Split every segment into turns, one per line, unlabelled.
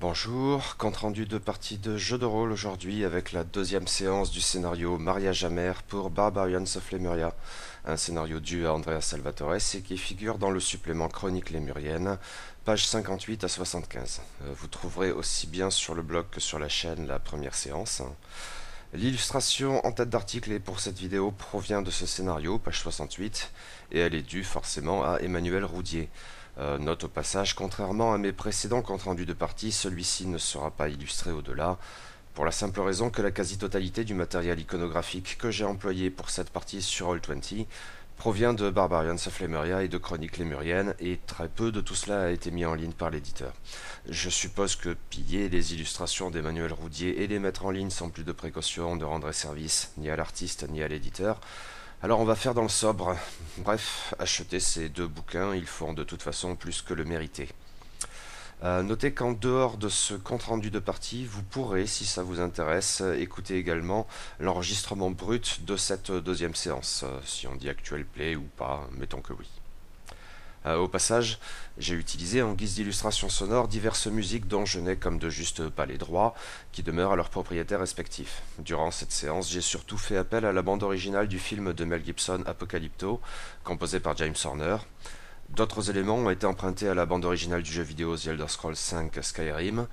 Bonjour, compte rendu de partie de jeu de rôle aujourd'hui avec la deuxième séance du scénario Mariage amer pour Barbarians of Lemuria, un scénario dû à Andrea Salvatore et qui figure dans le supplément Chroniques lémuriennes, pages 58 à 75. Vous trouverez aussi bien sur le blog que sur la chaîne la première séance. L'illustration en tête d'article et pour cette vidéo provient de ce scénario, page 68, et elle est due forcément à Emmanuel Roudier. Note au passage, contrairement à mes précédents comptes rendus de partie, celui-ci ne sera pas illustré au-delà, pour la simple raison que la quasi-totalité du matériel iconographique que j'ai employé pour cette partie sur Roll20 provient de Barbarians of Lemuria et de Chroniques lémuriennes, et très peu de tout cela a été mis en ligne par l'éditeur. Je suppose que piller les illustrations d'Emmanuel Roudier et les mettre en ligne sans plus de précaution ne rendrait service ni à l'artiste ni à l'éditeur. Alors on va faire dans le sobre. Bref, acheter ces deux bouquins, ils font de toute façon plus que le mériter. Notez qu'en dehors de ce compte-rendu de partie, vous pourrez, si ça vous intéresse, écouter également l'enregistrement brut de cette deuxième séance. Si on dit actual play ou pas, mettons que oui. Au passage, j'ai utilisé en guise d'illustration sonore diverses musiques dont je n'ai comme de juste pas les droits, qui demeurent à leurs propriétaires respectifs. Durant cette séance, j'ai surtout fait appel à la bande originale du film de Mel Gibson Apocalypto, composée par James Horner. D'autres éléments ont été empruntés à la bande originale du jeu vidéo The Elder Scrolls V Skyrim,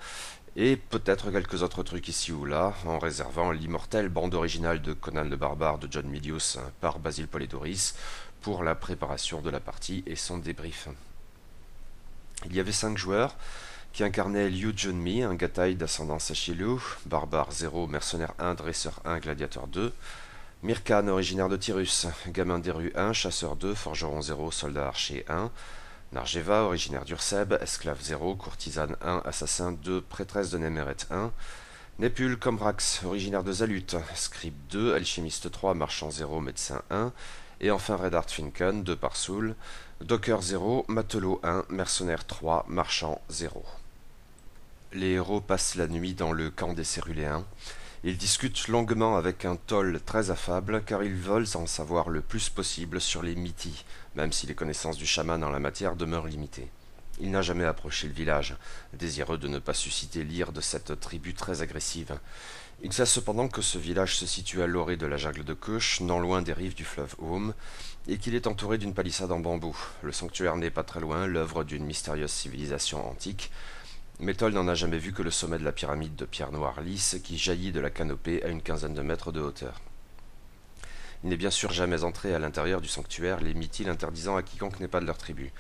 et peut-être quelques autres trucs ici ou là, en réservant l'immortelle bande originale de Conan le Barbare de John Milius par Basil Poledouris pour la préparation de la partie et son débrief. Il y avait 5 joueurs qui incarnaient Liu Junmi, un Gatai d'ascendance Shilu, Barbare 0, Mercenaire 1, Dresseur 1, Gladiateur 2, Mirkan, originaire de Tyrus, Gamin des rues 1, Chasseur 2, Forgeron 0, Soldat Archer 1, Narjeva, originaire d'Urseb, Esclave 0, Courtisane 1, Assassin 2, Prêtresse de Nemeret 1, Népule Combrax, originaire de Zalut, Scribe 2, Alchimiste 3, Marchand 0, Médecin 1, et enfin Redart Finken, 2 par Soul, Docker 0, Matelot 1, Mercenaire 3, Marchand 0. Les héros passent la nuit dans le camp des Céruléens. Ils discutent longuement avec un Toll très affable car ils veulent en savoir le plus possible sur les Mythis, même si les connaissances du chaman en la matière demeurent limitées. Il n'a jamais approché le village, désireux de ne pas susciter l'ire de cette tribu très agressive. Il sait cependant que ce village se situe à l'orée de la jungle de Kush, non loin des rives du fleuve Oum, et qu'il est entouré d'une palissade en bambou. Le sanctuaire n'est pas très loin, l'œuvre d'une mystérieuse civilisation antique, mais Toll n'en a jamais vu que le sommet de la pyramide de pierre noire lisse qui jaillit de la canopée à une quinzaine de mètres de hauteur. Il n'est bien sûr jamais entré à l'intérieur du sanctuaire, les Mythis l'interdisant à quiconque n'est pas de leur tribu.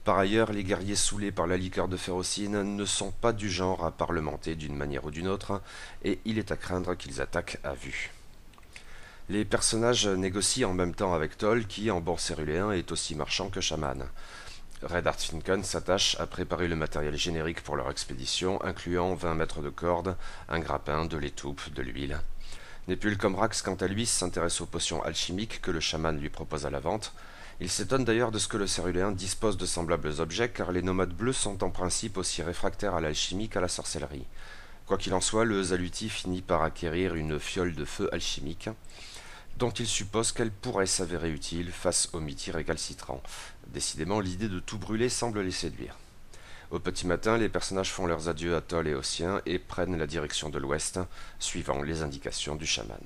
Par ailleurs, les guerriers saoulés par la liqueur de Férocine ne sont pas du genre à parlementer d'une manière ou d'une autre, et il est à craindre qu'ils attaquent à vue. Les personnages négocient en même temps avec Toll, qui, en bon céruléen, est aussi marchand que chaman. Redart Finken s'attache à préparer le matériel générique pour leur expédition, incluant 20 mètres de corde, un grappin, de l'étoupe, de l'huile. Népule Combrax, quant à lui, s'intéresse aux potions alchimiques que le chaman lui propose à la vente. Il s'étonne d'ailleurs de ce que le céruléen dispose de semblables objets, car les nomades bleus sont en principe aussi réfractaires à l'alchimie qu'à la sorcellerie. Quoi qu'il en soit, le Zaluti finit par acquérir une fiole de feu alchimique, dont il suppose qu'elle pourrait s'avérer utile face aux Mythis récalcitrants. Décidément, l'idée de tout brûler semble les séduire. Au petit matin, les personnages font leurs adieux à Toll et aux siens et prennent la direction de l'ouest, suivant les indications du chaman.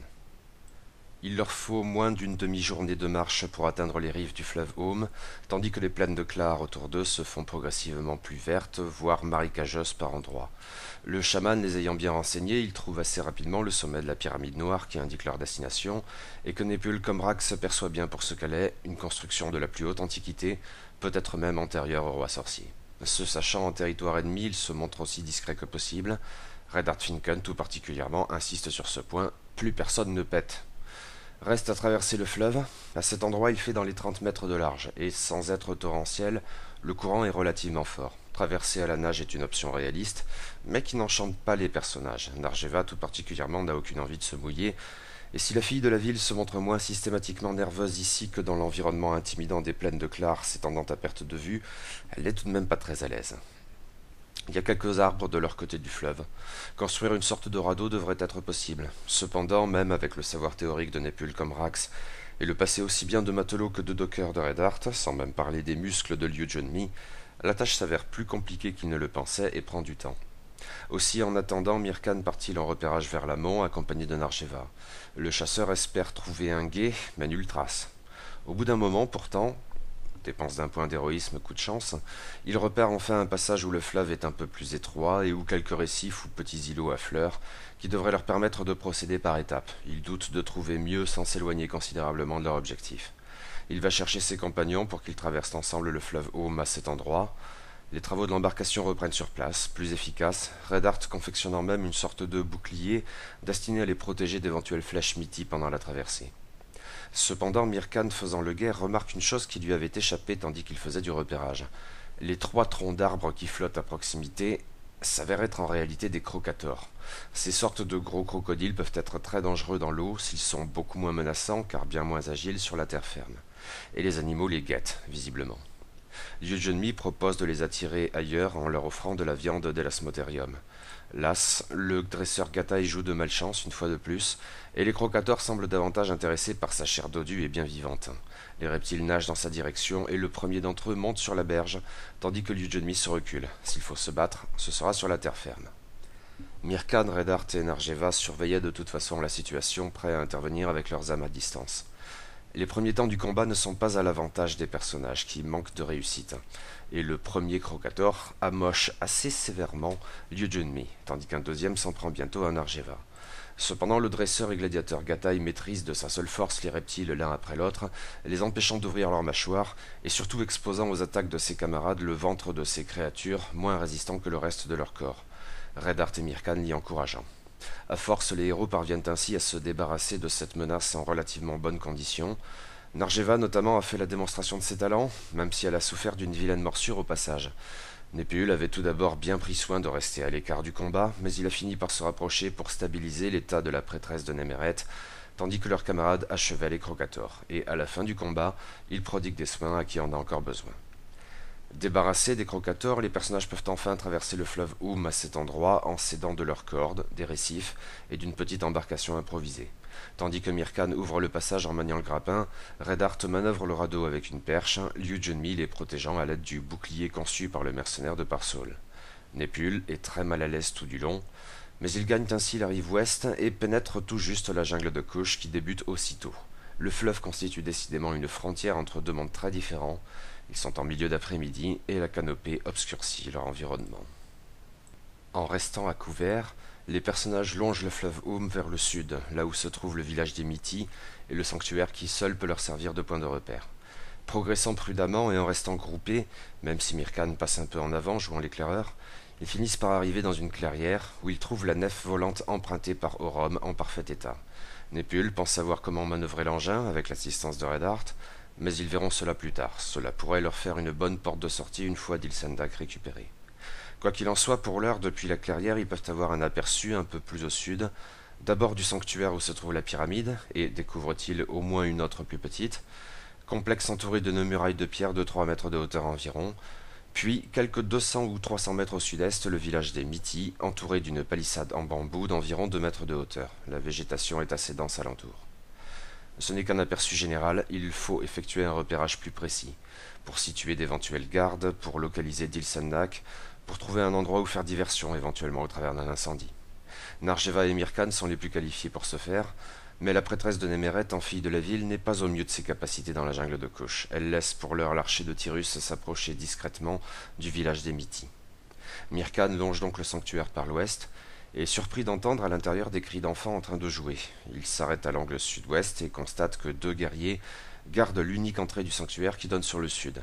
Il leur faut moins d'une demi-journée de marche pour atteindre les rives du fleuve Oum, tandis que les plaines de Clar autour d'eux se font progressivement plus vertes, voire marécageuses par endroits. Le chaman les ayant bien renseignés, il trouve assez rapidement le sommet de la pyramide noire qui indique leur destination, et que Népule Combrax s'aperçoit bien pour ce qu'elle est, une construction de la plus haute antiquité, peut-être même antérieure au roi sorcier. Se sachant en territoire ennemi, il se montre aussi discret que possible. Redart Finken tout particulièrement insiste sur ce point, plus personne ne pète. Reste à traverser le fleuve. À cet endroit, il fait dans les 30 mètres de large, et sans être torrentiel, le courant est relativement fort. Traverser à la nage est une option réaliste, mais qui n'enchante pas les personnages. Narjeva, tout particulièrement, n'a aucune envie de se mouiller, et si la fille de la ville se montre moins systématiquement nerveuse ici que dans l'environnement intimidant des plaines de Clar s'étendant à perte de vue, elle n'est tout de même pas très à l'aise. Il y a quelques arbres de leur côté du fleuve. Construire une sorte de radeau devrait être possible. Cependant, même avec le savoir théorique de Népule Combrax et le passé aussi bien de matelot que de docker de Redart, sans même parler des muscles de Liu Junmi, la tâche s'avère plus compliquée qu'il ne le pensait et prend du temps. Aussi, en attendant, Mirkan part-il en repérage vers l'amont, accompagné de Narjeva. Le chasseur espère trouver un guet, mais nulle trace. Au bout d'un moment, pourtant, dépense d'un point d'héroïsme, coup de chance, il repère enfin un passage où le fleuve est un peu plus étroit et où quelques récifs ou petits îlots affleurent, qui devraient leur permettre de procéder par étapes. Il doute de trouver mieux sans s'éloigner considérablement de leur objectif. Il va chercher ses compagnons pour qu'ils traversent ensemble le fleuve Aume à cet endroit. Les travaux de l'embarcation reprennent sur place, plus efficaces, Red Heart confectionnant même une sorte de bouclier destiné à les protéger d'éventuelles flèches Mitty pendant la traversée. Cependant, Mirkan, faisant le guet, remarque une chose qui lui avait échappé tandis qu'il faisait du repérage. Les 3 troncs d'arbres qui flottent à proximité s'avèrent être en réalité des crocators. Ces sortes de gros crocodiles peuvent être très dangereux dans l'eau s'ils sont beaucoup moins menaçants car bien moins agiles sur la terre ferme. Et les animaux les guettent, visiblement. Liu Junmi propose de les attirer ailleurs en leur offrant de la viande d'Elasmotherium. Las, le dresseur Gatai joue de malchance une fois de plus, et les crocators semblent davantage intéressés par sa chair dodue et bien vivante. Les reptiles nagent dans sa direction et le premier d'entre eux monte sur la berge, tandis que Liu Junmi se recule. S'il faut se battre, ce sera sur la terre ferme. Mirkan, Red Heart et Narjeva surveillaient de toute façon la situation, prêts à intervenir avec leurs âmes à distance. Les premiers temps du combat ne sont pas à l'avantage des personnages qui manquent de réussite, et le premier crocator amoche assez sévèrement Liu Junmi, tandis qu'un deuxième s'en prend bientôt à Narjeva. Cependant, le dresseur et gladiateur Gatai maîtrise de sa seule force les reptiles l'un après l'autre, les empêchant d'ouvrir leurs mâchoires, et surtout exposant aux attaques de ses camarades le ventre de ces créatures, moins résistant que le reste de leur corps. Red Heart et Mirkan l'y encourageant. À force, les héros parviennent ainsi à se débarrasser de cette menace en relativement bonnes conditions. Narjeva notamment a fait la démonstration de ses talents, même si elle a souffert d'une vilaine morsure au passage. Népéule avait tout d'abord bien pris soin de rester à l'écart du combat, mais il a fini par se rapprocher pour stabiliser l'état de la prêtresse de Néméret, tandis que leurs camarades achevaient les crocators, et à la fin du combat, ils prodiguent des soins à qui en a encore besoin. Débarrassés des crocators, les personnages peuvent enfin traverser le fleuve Oum à cet endroit en s'aidant de leurs cordes, des récifs et d'une petite embarcation improvisée. Tandis que Mirkan ouvre le passage en maniant le grappin, Red Heart manœuvre le radeau avec une perche, Liu Junmi les protégeant à l'aide du bouclier conçu par le mercenaire de Parsol. Népule est très mal à l'aise tout du long, mais ils gagnent ainsi la rive ouest et pénètrent tout juste la jungle de Kush qui débute aussitôt. Le fleuve constitue décidément une frontière entre deux mondes très différents. Ils sont en milieu d'après-midi et la canopée obscurcit leur environnement. En restant à couvert, les personnages longent le fleuve Oum vers le sud, là où se trouve le village des Mitty et le sanctuaire qui seul peut leur servir de point de repère. Progressant prudemment et en restant groupés, même si Mirkan passe un peu en avant jouant l'éclaireur, ils finissent par arriver dans une clairière où ils trouvent la nef volante empruntée par Orom en parfait état. Népule pense savoir comment manœuvrer l'engin avec l'assistance de Red Heart, mais ils verront cela plus tard. Cela pourrait leur faire une bonne porte de sortie une fois Dilsendak récupéré. Quoi qu'il en soit, pour l'heure, depuis la clairière, ils peuvent avoir un aperçu un peu plus au sud, d'abord du sanctuaire où se trouve la pyramide, et découvrent-ils au moins une autre plus petite, complexe entouré de 2 murailles de pierre de 3 mètres de hauteur environ, puis quelques 200 ou 300 mètres au sud-est, le village des Mitty, entouré d'une palissade en bambou d'environ 2 mètres de hauteur. La végétation est assez dense alentour. Ce n'est qu'un aperçu général, il faut effectuer un repérage plus précis, pour situer d'éventuelles gardes, pour localiser Dilsendak, pour trouver un endroit où faire diversion éventuellement au travers d'un incendie. Narjeva et Mirkan sont les plus qualifiés pour ce faire, mais la prêtresse de Néméret, en fille de la ville, n'est pas au mieux de ses capacités dans la jungle de Kush. Elle laisse pour l'heure l'archer de Tyrus s'approcher discrètement du village des Mitty. Mirkan longe donc le sanctuaire par l'ouest, et surpris d'entendre à l'intérieur des cris d'enfants en train de jouer. Il s'arrête à l'angle sud-ouest et constate que 2 guerriers gardent l'unique entrée du sanctuaire qui donne sur le sud.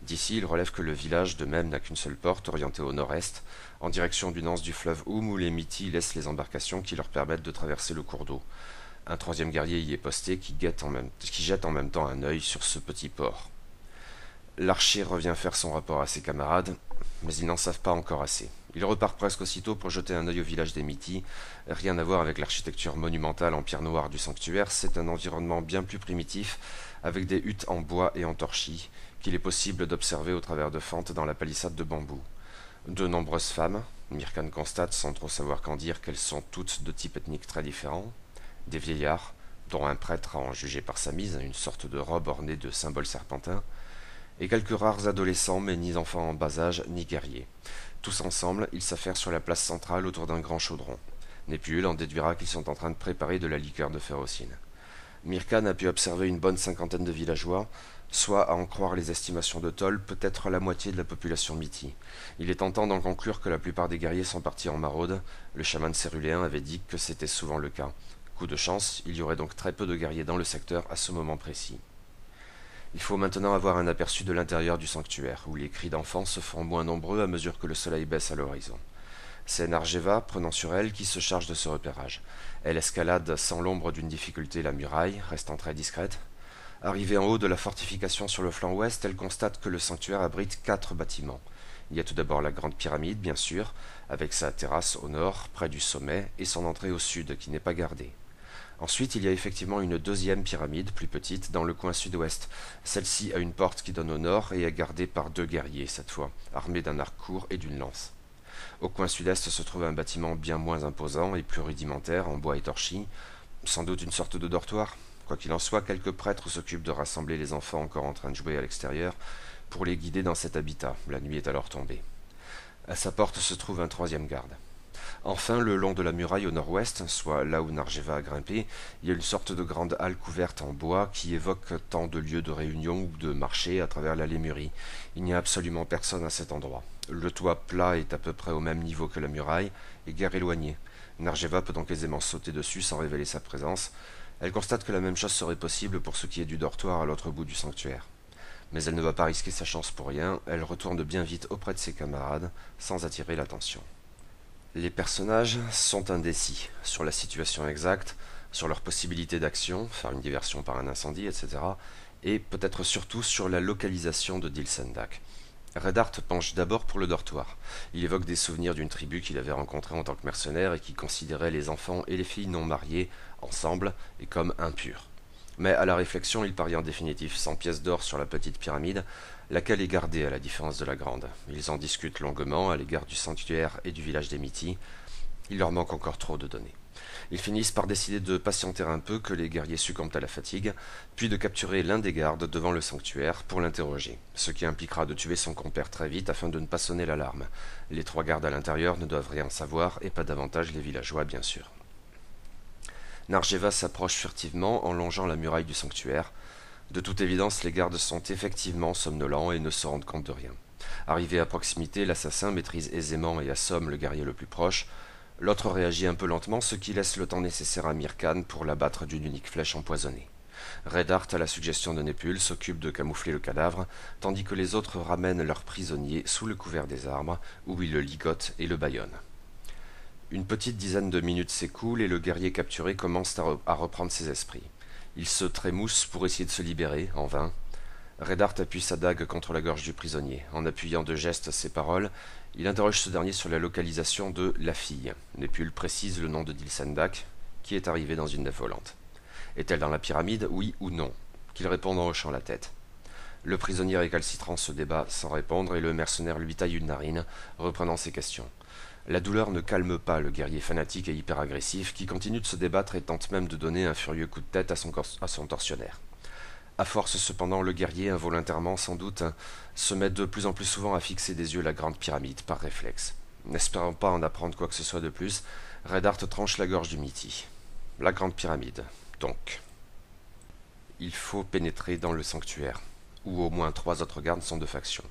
D'ici, il relève que le village de même n'a qu'une seule porte orientée au nord-est, en direction du nord du fleuve Oum où les Mitty laissent les embarcations qui leur permettent de traverser le cours d'eau. Un 3e guerrier y est posté qui jette en même temps un œil sur ce petit port. L'archer revient faire son rapport à ses camarades, mais ils n'en savent pas encore assez. Il repart presque aussitôt pour jeter un œil au village des Mitty. Rien à voir avec l'architecture monumentale en pierre noire du sanctuaire, c'est un environnement bien plus primitif, avec des huttes en bois et en torchis, qu'il est possible d'observer au travers de fentes dans la palissade de bambou. De nombreuses femmes, Mirkan constate sans trop savoir qu'en dire qu'elles sont toutes de type ethnique très différent, des vieillards, dont un prêtre, à en juger par sa mise, une sorte de robe ornée de symboles serpentins, et quelques rares adolescents, mais ni enfants en bas âge, ni guerriers. Tous ensemble, ils s'affairent sur la place centrale autour d'un grand chaudron. Népule en déduira qu'ils sont en train de préparer de la liqueur de férocine. Mirkan a pu observer une bonne cinquantaine de villageois, soit, à en croire les estimations de Toll, peut-être la moitié de la population Miti. Il est tentant d'en conclure que la plupart des guerriers sont partis en maraude. Le chaman céruléen avait dit que c'était souvent le cas. Coup de chance, il y aurait donc très peu de guerriers dans le secteur à ce moment précis. Il faut maintenant avoir un aperçu de l'intérieur du sanctuaire, où les cris d'enfants se font moins nombreux à mesure que le soleil baisse à l'horizon. C'est Narjeva, prenant sur elle, qui se charge de ce repérage. Elle escalade sans l'ombre d'une difficulté la muraille, restant très discrète. Arrivée en haut de la fortification sur le flanc ouest, elle constate que le sanctuaire abrite 4 bâtiments. Il y a tout d'abord la grande pyramide, bien sûr, avec sa terrasse au nord, près du sommet, et son entrée au sud, qui n'est pas gardée. Ensuite, il y a effectivement une deuxième pyramide, plus petite, dans le coin sud-ouest. Celle-ci a une porte qui donne au nord et est gardée par 2 guerriers, cette fois, armés d'un arc court et d'une lance. Au coin sud-est se trouve un bâtiment bien moins imposant et plus rudimentaire, en bois étorchi, sans doute une sorte de dortoir. Quoi qu'il en soit, quelques prêtres s'occupent de rassembler les enfants encore en train de jouer à l'extérieur pour les guider dans cet habitat. La nuit est alors tombée. À sa porte se trouve un troisième garde. Enfin, le long de la muraille au nord-ouest, soit là où Narjeva a grimpé, il y a une sorte de grande halle couverte en bois qui évoque tant de lieux de réunion ou de marché à travers l'allée mûrie. Il n'y a absolument personne à cet endroit. Le toit plat est à peu près au même niveau que la muraille et guère éloigné. Narjeva peut donc aisément sauter dessus sans révéler sa présence. Elle constate que la même chose serait possible pour ce qui est du dortoir à l'autre bout du sanctuaire. Mais elle ne va pas risquer sa chance pour rien, elle retourne bien vite auprès de ses camarades, sans attirer l'attention. Les personnages sont indécis sur la situation exacte, sur leurs possibilités d'action, faire une diversion par un incendie, etc., et peut-être surtout sur la localisation de Dilsendak. Redart penche d'abord pour le dortoir. Il évoque des souvenirs d'une tribu qu'il avait rencontrée en tant que mercenaire et qui considérait les enfants et les filles non mariés ensemble et comme impurs. Mais à la réflexion, il parie en définitive 100 pièces d'or sur la petite pyramide, laquelle est gardée à la différence de la grande. Ils en discutent longuement à l'égard du sanctuaire et du village des Miti. Il leur manque encore trop de données. Ils finissent par décider de patienter un peu que les guerriers succombent à la fatigue, puis de capturer l'un des gardes devant le sanctuaire pour l'interroger, ce qui impliquera de tuer son compère très vite afin de ne pas sonner l'alarme. Les 3 gardes à l'intérieur ne doivent rien savoir, et pas davantage les villageois, bien sûr. Narjeva s'approche furtivement en longeant la muraille du sanctuaire. De toute évidence, les gardes sont effectivement somnolents et ne se rendent compte de rien. Arrivé à proximité, l'assassin maîtrise aisément et assomme le guerrier le plus proche. L'autre réagit un peu lentement, ce qui laisse le temps nécessaire à Mirkan pour l'abattre d'une unique flèche empoisonnée. Redart, à la suggestion de Népule, s'occupe de camoufler le cadavre, tandis que les autres ramènent leur prisonnier sous le couvert des arbres, où ils le ligotent et le bâillonnent. Une petite dizaine de minutes s'écoulent et le guerrier capturé commence à reprendre ses esprits. Il se trémousse pour essayer de se libérer, en vain. Redart appuie sa dague contre la gorge du prisonnier. En appuyant de gestes ses paroles, il interroge ce dernier sur la localisation de la fille. Népule précise le nom de Dilsendak, qui est arrivé dans une nef volante. Est-elle dans la pyramide, oui ou non? Qu'il réponde en hochant la tête. Le prisonnier récalcitrant se débat sans répondre et le mercenaire lui taille une narine, reprenant ses questions. La douleur ne calme pas le guerrier fanatique et hyper agressif qui continue de se débattre et tente même de donner un furieux coup de tête à son tortionnaire. À force cependant, le guerrier, involontairement sans doute, se met de plus en plus souvent à fixer des yeux la grande pyramide par réflexe. N'espérant pas en apprendre quoi que ce soit de plus, Redart tranche la gorge du Miti. La grande pyramide, donc. Il faut pénétrer dans le sanctuaire, où au moins 3 autres gardes sont de faction.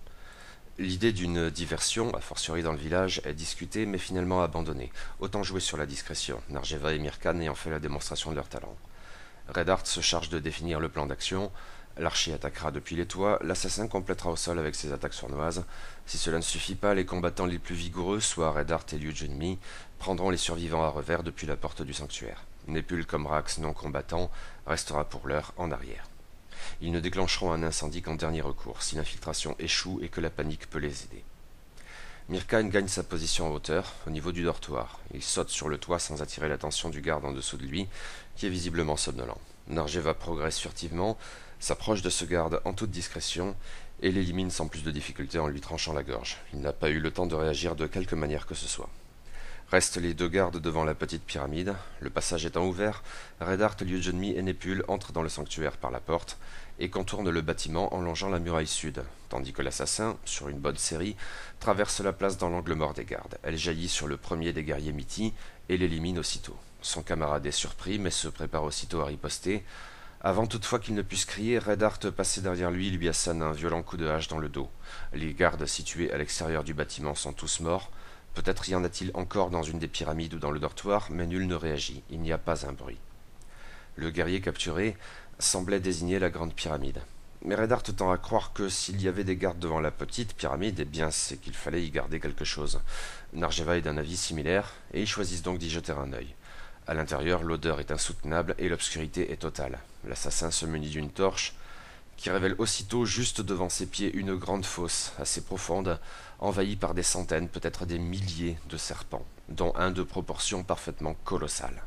L'idée d'une diversion, a fortiori dans le village, est discutée mais finalement abandonnée. Autant jouer sur la discrétion, Narjeva et Mirkan ayant fait la démonstration de leur talent. Redart se charge de définir le plan d'action. L'archer attaquera depuis les toits, l'assassin complétera au sol avec ses attaques sournoises. Si cela ne suffit pas, les combattants les plus vigoureux, soit Redart et Liu Junmi, prendront les survivants à revers depuis la porte du sanctuaire. Népule comme Rax non combattant restera pour l'heure en arrière. Ils ne déclencheront un incendie qu'en dernier recours, si l'infiltration échoue et que la panique peut les aider. Mirkan gagne sa position en hauteur, au niveau du dortoir. Il saute sur le toit sans attirer l'attention du garde en dessous de lui, qui est visiblement somnolent. Narjeva progresse furtivement, s'approche de ce garde en toute discrétion, et l'élimine sans plus de difficulté en lui tranchant la gorge. Il n'a pas eu le temps de réagir de quelque manière que ce soit. Restent les deux gardes devant la petite pyramide. Le passage étant ouvert, Redart, Liu-Junmi et Népule entrent dans le sanctuaire par la porte et contournent le bâtiment en longeant la muraille sud, tandis que l'assassin, sur une bonne série, traverse la place dans l'angle mort des gardes. Elle jaillit sur le premier des guerriers Miti et l'élimine aussitôt. Son camarade est surpris mais se prépare aussitôt à riposter. Avant toutefois qu'il ne puisse crier, Redart, passé derrière lui, lui assène un violent coup de hache dans le dos. Les gardes situés à l'extérieur du bâtiment sont tous morts. Peut-être y en a-t-il encore dans une des pyramides ou dans le dortoir, mais nul ne réagit, il n'y a pas un bruit. Le guerrier capturé semblait désigner la grande pyramide. Mais Redart tend à croire que s'il y avait des gardes devant la petite pyramide, eh bien c'est qu'il fallait y garder quelque chose. Narjeva est d'un avis similaire, et ils choisissent donc d'y jeter un œil. À l'intérieur, l'odeur est insoutenable et l'obscurité est totale. L'assassin se munit d'une torche, qui révèle aussitôt juste devant ses pieds une grande fosse assez profonde, envahie par des centaines, peut-être des milliers de serpents, dont un de proportions parfaitement colossales.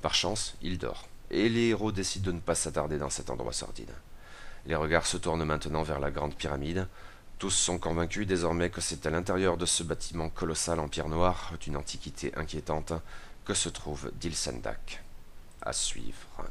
Par chance, il dort, et les héros décident de ne pas s'attarder dans cet endroit sordide. Les regards se tournent maintenant vers la grande pyramide. Tous sont convaincus désormais que c'est à l'intérieur de ce bâtiment colossal en pierre noire, d'une antiquité inquiétante, que se trouve Dilsendak. À suivre.